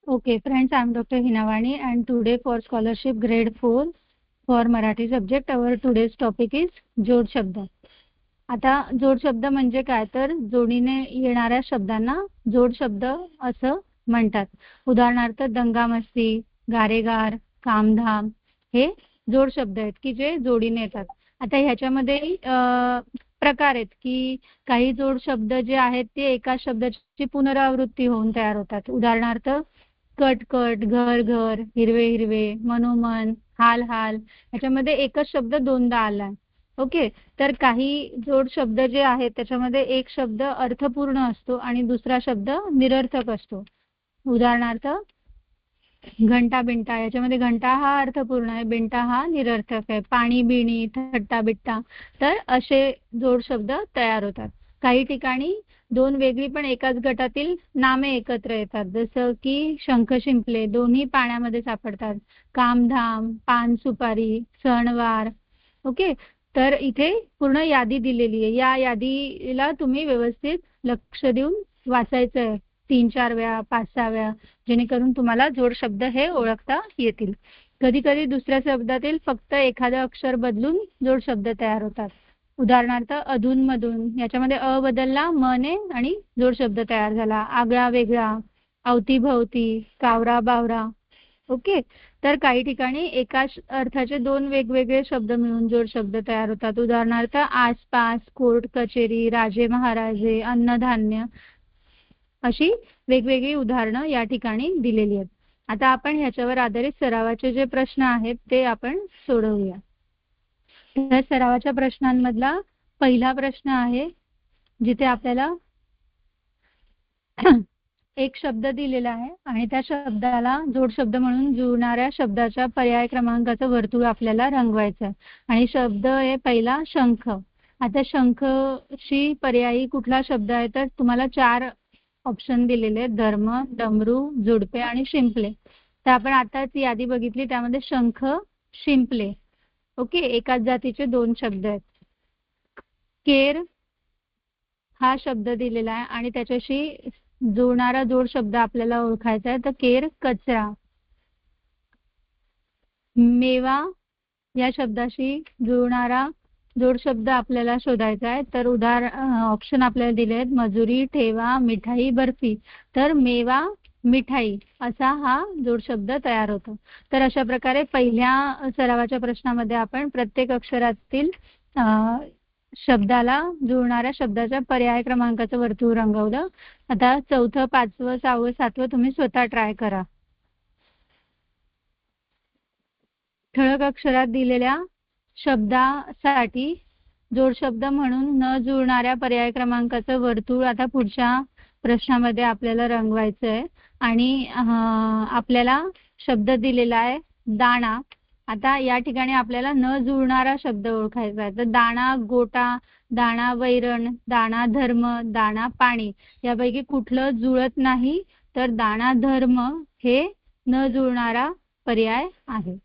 Okay, friends, I'm Dr. Hinavani and today for scholarship grade 4 for Marathi subject our today's topic is जोड शब्द. आता जोड शब्द म्हणजे काय तर जोडीने येणाऱ्या शब्दांना जोड शब्द असं म्हणतात. उदाहरणार्थ दंगामस्ती, गारेगार, कामधाम हे जोड शब्द आहेत की जे जोडीने येतात. आता ह्याच्यामध्ये प्रकार आहेत की काही जोड शब्द जे आहेत ते एका शब्दाची पुनरावृत्ती होऊन तयार होतात. उदाहरणार्थ कट-कट, घर-घर, हिरवे-हिरवे, मनोमन, हाल-हाल ह्याच्यामध्ये एकच शब्द दोनदा आलाय. ओके, तर काही जोड शब्द जे आहेत त्याच्यामध्ये एक शब्द अर्थपूर्ण असतो आणि दुसरा शब्द निरर्थक असतो. उदाहरणार्थ घंटा बिंटा, याच्यामध्ये घंटा हा अर्थपूर्ण आहे, बिंटा हा निरर्थक आहे. पाणी बिणी, थट्टा बिट्टा, तर असे जोड शब्द तयार होतात. काही ठिकाणी दोन वेगळी पण एकाच गटातील नामे एकत्र येतात, जसं की शंख शिंपले दोन्ही पाण्यामध्ये सापडतात. कामधाम, पान सुपारी, सणवार. ओके, तर इथे पूर्ण यादी दिलेली आहे. या यादीला तुम्ही व्यवस्थित लक्ष देऊन वाचायचं आहे 3-4 वेळा, 5-6 वेळा, जेणेकरून तुम्हाला जोड शब्द हे ओळखता येतील. कधी कधी दुसऱ्या शब्दातील फक्त एखादं अक्षर बदलून जोड शब्द तयार होतात. उदाहरणार्थ अधूनमधून, याच्यामध्ये अ बदलला मने आणि जोड शब्द तयार झाला. आगळा वेगळा, अवतीभवती, कावरा बावरा. ओके, तर काही ठिकाणी एकाच अर्थाचे दोन वेगवेगळे शब्द मिळून जोड शब्द तयार होतात. उदाहरणार्थ आसपास, कोर्ट कचेरी, राजे महाराजे, अन्नधान्य, अशी वेगवेगळी उदाहरणं या ठिकाणी दिलेली आहेत. आता आपण ह्याच्यावर आधारित सरावाचे जे प्रश्न आहेत ते आपण सोडवूया. तर सरावाच्या प्रश्नांमधला पहिला प्रश्न आहे जिथे आपल्याला एक शब्द दिलेला आहे आणि त्या शब्दाला जोड शब्द म्हणून जुळणाऱ्या शब्दाच्या पर्याय क्रमांकाचं वर्तुळ आपल्याला रंगवायचं आहे. आणि शब्द आहे पहिला शंख. आता शंखशी पर्यायी कुठला शब्द आहे तर तुम्हाला 4 ऑप्शन दिलेले आहेत: धर्म, डमरू, जोडपे आणि शिंपले. तर आपण आताच यादी बघितली, त्यामध्ये शंख, शिंपले, ओके, एकाच जातीचे 2 शब्द आहेत. केर हा शब्द दिलेला आहे आणि त्याच्याशी जुळणारा जोड शब्द आपल्याला ओळखायचा आहे, तर केर कचरा. मेवा या शब्दाशी जुळणारा जोड शब्द आपल्याला शोधायचा आहे, तर ऑप्शन आपल्याला दिले आहेत: मजुरी, ठेवा, मिठाई, बर्फी. तर मेवा, मिठाई असा हा जोड शब्द तयार होतो. तर अशा प्रकारे पहिल्या सरावाच्या प्रश्नामध्ये आपण प्रत्येक अक्षरातील शब्दाला जुळणाऱ्या शब्दाच्या पर्याय क्रमांकाचं वर्तुळ रंगवलं. आता 4थं, 5वं, 6वं, 7वं तुम्ही स्वतः ट्राय करा. ठळक अक्षरात दिलेल्या शब्दासाठी जोड शब्द म्हणून न जुळणाऱ्या पर्याय क्रमांकाचं वर्तुळ आता पुढच्या प्रश्नामध्ये आपल्याला रंगवायचं आहे. आणि आपल्याला शब्द दिलेला आहे दाणा. आता या ठिकाणी आपल्याला न जुळणारा शब्द ओळखायचा आहे. तर दाणा गोटा, दाणा वैरण, दाणा धर्म, दाणा पाणी, यापैकी कुठलं जुळत नाही, तर दाणा धर्म हे न जुळणारा पर्याय आहे.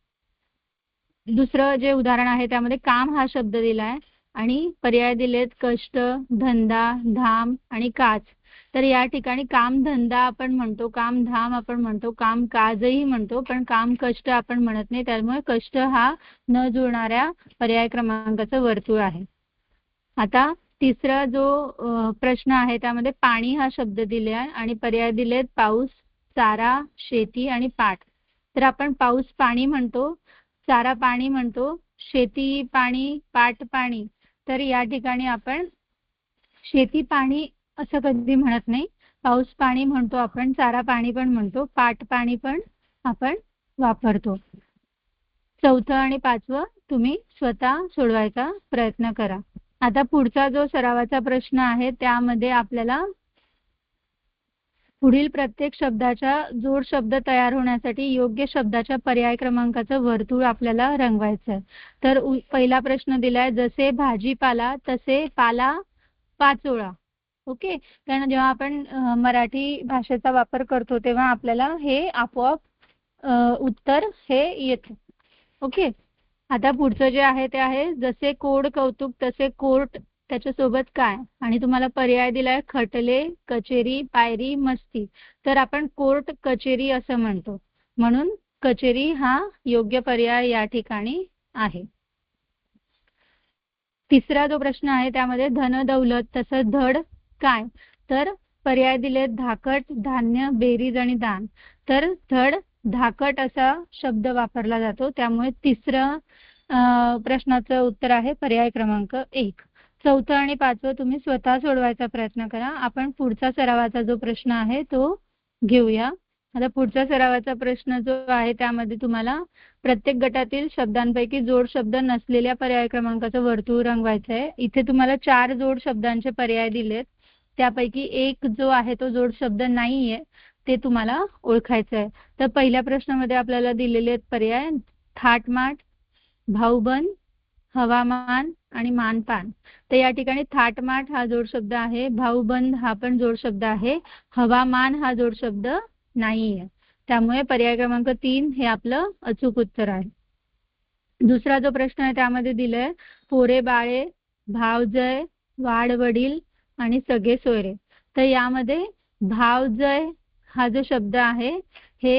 दुसरं जे उदाहरण आहे त्यामध्ये काम हा शब्द दिलाय आणि पर्याय दिलेत कष्ट, धंदा, धाम आणि काज. तर या ठिकाणी काम धंदा आपण म्हणतो, काम धाम आपण म्हणतो, काम काजही म्हणतो, पण काम कष्ट आपण म्हणत नाही. त्यामुळे कष्ट हा न जुळणाऱ्या पर्याय क्रमांकाचं वर्तुळ आहे. आता तिसरा जो प्रश्न आहे त्यामध्ये पाणी हा शब्द दिले आहे आणि पर्याय दिलेत पाऊस, चारा, शेती आणि पाट. तर आपण पाऊस पाणी म्हणतो, चारा पाणी म्हणतो, शेती पाणी, पाट पाणी. तर या ठिकाणी आपण शेती पाणी असं कधी म्हणत नाही. पाऊस पाणी म्हणतो आपण, चारा पाणी पण म्हणतो, पाट पाणी पण आपण वापरतो. 4थं आणि 5वं तुम्ही स्वतः सोडवायचा प्रयत्न करा. आता पुढचा जो सरावाचा प्रश्न आहे त्यामध्ये आपल्याला पुढील प्रत्येक शब्दाच्या जोड शब्द तयार होण्यासाठी योग्य शब्दाच्या पर्याय क्रमांकाचं वर्तुळ आपल्याला रंगवायचं आहे. तर पहिला प्रश्न दिलाय जसे भाजीपाला तसे पाला पाचोळा. ओके, कारण जेव्हा आपण मराठी भाषेचा वापर करतो तेव्हा आपल्याला हे आपोआप उत्तर हे येतं. ओके, आता पुढचं जे आहे ते आहे जसे कोड कौतुक तसे कोर्ट त्याच्यासोबत काय, आणि तुम्हाला पर्याय दिलाय खटले, कचेरी, पायरी, मस्ती. तर आपण कोर्ट, कचेरी असं म्हणतो, म्हणून कचेरी हा योग्य पर्याय या ठिकाणी आहे. तिसरा जो प्रश्न आहे त्यामध्ये धन, दौलत तसंच धड काय. तर पर्याय दिले धाकट, धान्य, बेरीज आणि दान. तर धड, धाकट असा शब्द वापरला जातो, त्यामुळे तिसरं प्रश्नाचं उत्तर आहे पर्याय क्रमांक 1. चौथं आणि पाचवं तुम्ही स्वतः सोडवायचा प्रयत्न करा. आपण पुढचा सरावाचा जो प्रश्न आहे तो घेऊया. आता पुढचा सरावाचा प्रश्न जो आहे त्यामध्ये तुम्हाला प्रत्येक गटातील शब्दांपैकी जोड शब्द नसलेल्या पर्याय क्रमांकाचं वर्तुळ रंगवायचं आहे. इथे तुम्हाला 4 जोड शब्दांचे पर्याय दिलेत, त्यापैकी एक जो आहे तो जोड शब्द नाहीये, ते तुम्हाला ओळखायचं आहे. तर पहिल्या प्रश्नामध्ये आपल्याला दिलेले आहेत पर्याय थाटमाट, भाऊबंद, हवामान आणि मानपान. तर या ठिकाणी थाटमाट हा जोड शब्द आहे, भाऊबंद हा पण जोड शब्द आहे, हवामान हा जोड शब्द नाहीये. त्यामुळे पर्याय क्रमांक 3 हे आपलं अचूक उत्तर आहे. दुसरा जो प्रश्न आहे त्यामध्ये दिलंय पोरे बाळे, भावजय, वाडवडील आणि सगळे सोयरे. तर यामध्ये भावजय हा जो शब्द आहे हे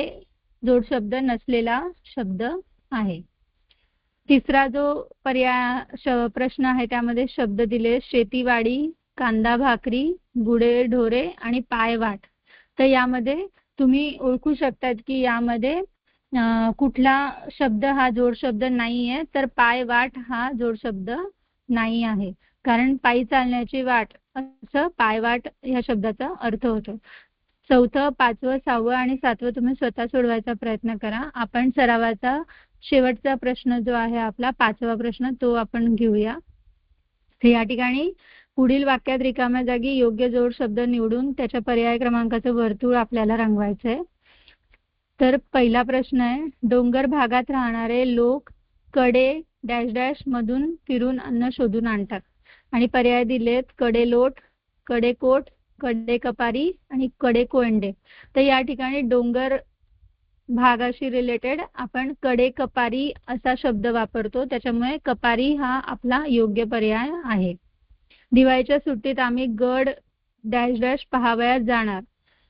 जोड शब्द नसलेला शब्द आहे. तिसरा जो प्रश्न आहे त्यामध्ये शब्द दिले शेतीवाडी, कांदा भाकरी, गुडे ढोरे आणि पायवाट. तर यामध्ये तुम्ही ओळखू शकतात की यामध्ये कुठला शब्द हा जोड शब्द नाहीये. तर पायवाट हा जोड शब्द नाही आहे, कारण पायी चालण्याची वाट असं पायवाट या शब्दाचा अर्थ होतो. चौथं, पाचवं, 6वं आणि 7वं तुम्ही स्वतः सोडवायचा प्रयत्न करा. आपण सरावाचा शेवटचा प्रश्न जो आहे आपला 5वा प्रश्न तो आपण घेऊया. या ठिकाणी पुढील वाक्यात रिकाम्या जागी योग्य जोड शब्द निवडून त्याच्या पर्याय क्रमांकाचं वर्तुळ आपल्याला रंगवायचंय. तर पहिला प्रश्न आहे डोंगर भागात राहणारे लोक कडे डॅश डॅश मधून फिरून अन्न शोधून आणतात, आणि पर्याय दिलेत कडेलोट, कडेकोट, कडे कपारी आणि कडे कोयंडे. तर या ठिकाणी डोंगर भागाशी रिलेटेड आपण कडे कपारी असा शब्द वापरतो, त्याच्यामुळे कपारी हा आपला योग्य पर्याय आहे. दिवाळीच्या सुट्टीत आम्ही गड डॅश डॅश पहावयास जाणार.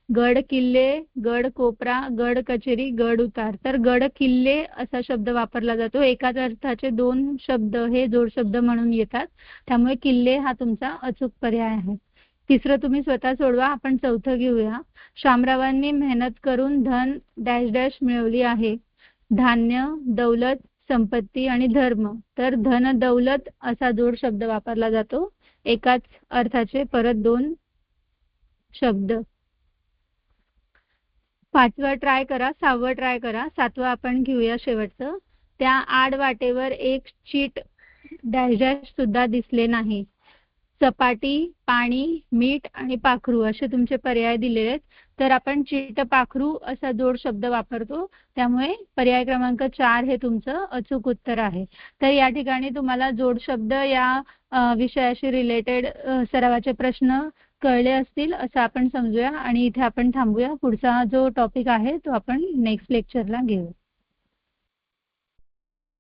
गड किल्ले, गड कोपरा, गड कचेरी, गड उतार. तर गड किल्ले असा शब्द वापरला जातो. एकाच अर्थाचे 2 शब्द हे जोड शब्द म्हणून येतात, त्यामुळे किल्ले हा तुमचा अचूक पर्याय आहे. तिसरं तुम्ही स्वतः सोडवा. आपण चौथं घेऊया. शामरावांनी मेहनत करून धन डॅश डॅश मिळवली आहे. धान्य, दौलत, संपत्ती आणि धर्म. तर धन, दौलत असा जोड शब्द वापरला जातो, एकाच अर्थाचे परत 2 शब्द. 5वं ट्राय करा, 6वं ट्राय करा, 7वं आपण घेऊया शेवटचं. त्या आडवाटेवर एक चीट डॅश डॅश सुद्धा दिसले नाही. चपाटी, पाणी, मीठ आणि पाखरू असे तुमचे पर्याय दिलेले आहेत. तर आपण चीट पाखरू असा जोड शब्द वापरतो, त्यामुळे पर्याय क्रमांक 4 हे तुमचं अचूक उत्तर आहे. तर या ठिकाणी तुम्हाला जोड शब्द या विषयाशी रिलेटेड सरावाचे प्रश्न कळले असतील असं आपण समजूया, आणि इथे आपण थांबूया. पुढचा जो टॉपिक आहे तो आपण नेक्स्ट लेक्चरला घेऊ.